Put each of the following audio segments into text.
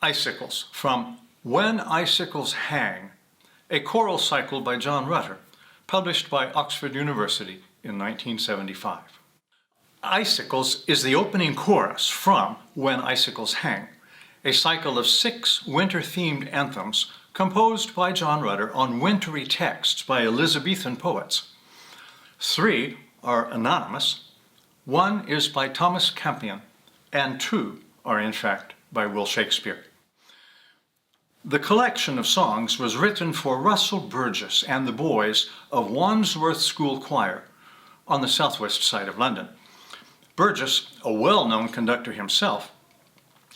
Icicles, from When Icicles Hang, a choral cycle by John Rutter, published by Oxford University in 1975. Icicles is the opening chorus from When Icicles Hang, a cycle of 6 winter-themed anthems composed by John Rutter on wintry texts by Elizabethan poets. 3 are anonymous, 1 is by Thomas Campion, and 2 are in fact by Will Shakespeare. The collection of songs was written for Russell Burgess and the boys of Wandsworth School Choir on the southwest side of London. Burgess, a well-known conductor himself,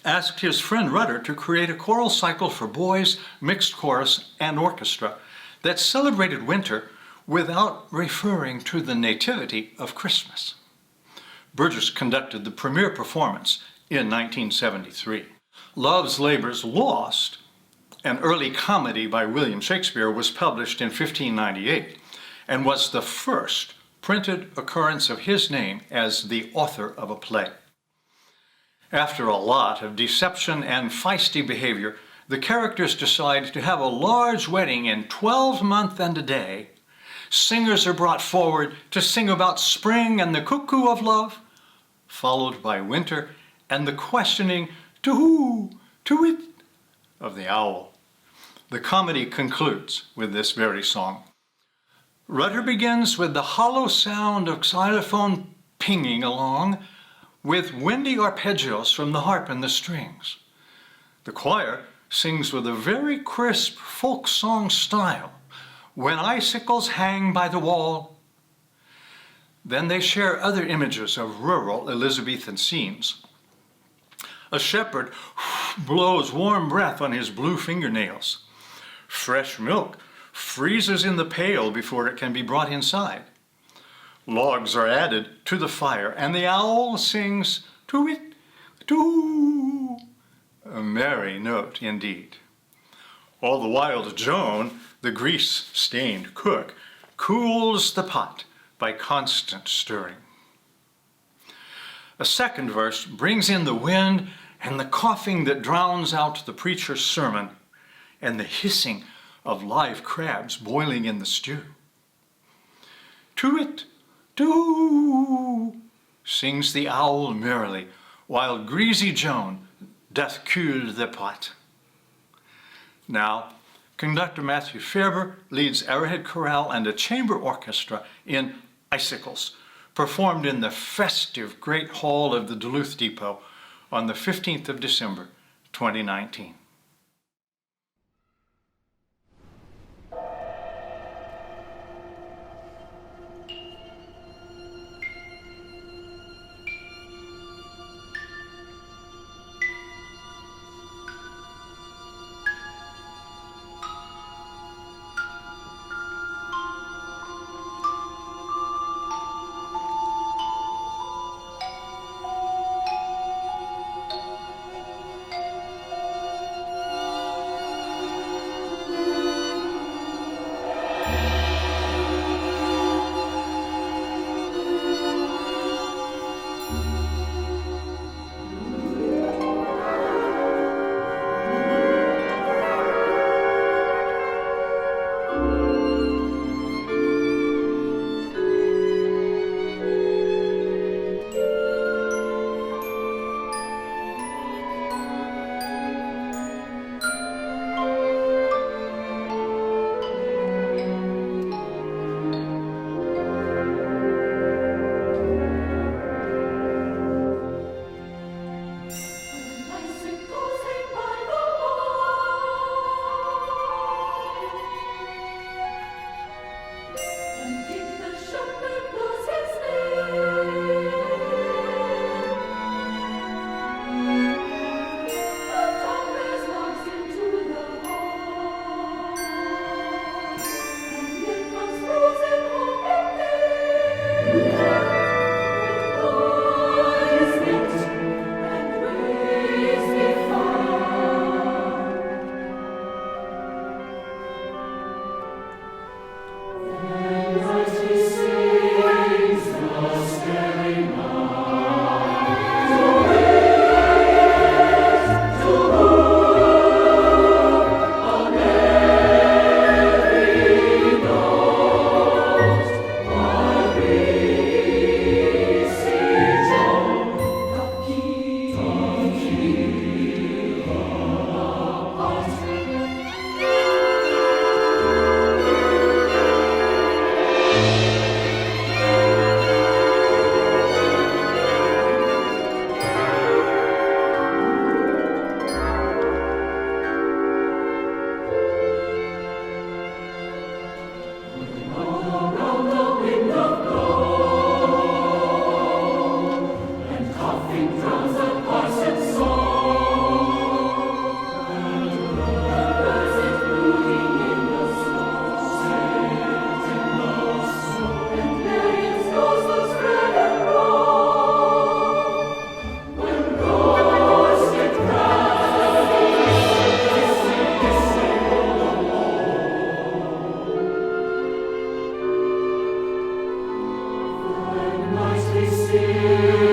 asked his friend Rutter to create a choral cycle for boys, mixed chorus, and orchestra that celebrated winter without referring to the nativity of Christmas. Burgess conducted the premiere performance in 1973. Love's Labour's Lost, an early comedy by William Shakespeare, was published in 1598 and was the first printed occurrence of his name as the author of a play. After a lot of deception and feisty behavior, the characters decide to have a large wedding in 12-month and a day. Singers are brought forward to sing about spring and the cuckoo of love, followed by winter and the questioning to-who, to-wit of the owl. The comedy concludes with this very song. Rutter begins with the hollow sound of xylophone pinging along, with windy arpeggios from the harp and the strings. The choir sings with a very crisp folk song style, When Icicles Hang by the Wall. Then they share other images of rural Elizabethan scenes. A shepherd blows warm breath on his blue fingernails. Fresh milk freezes in the pail before it can be brought inside. Logs are added to the fire, and the owl sings to-wit, to, a merry note indeed. All the while Joan, the grease-stained cook, cools the pot by constant stirring. A second verse brings in the wind and the coughing that drowns out the preacher's sermon, and the hissing of live crabs boiling in the stew. To-wit, to, sings the owl merrily, while greasy Joan doth keel the pot. Now, conductor Matthew Faerber leads Arrowhead Chorale and a chamber orchestra in Icicles, performed in the festive Great Hall of the Duluth Depot on the 15th of December, 2019. sing.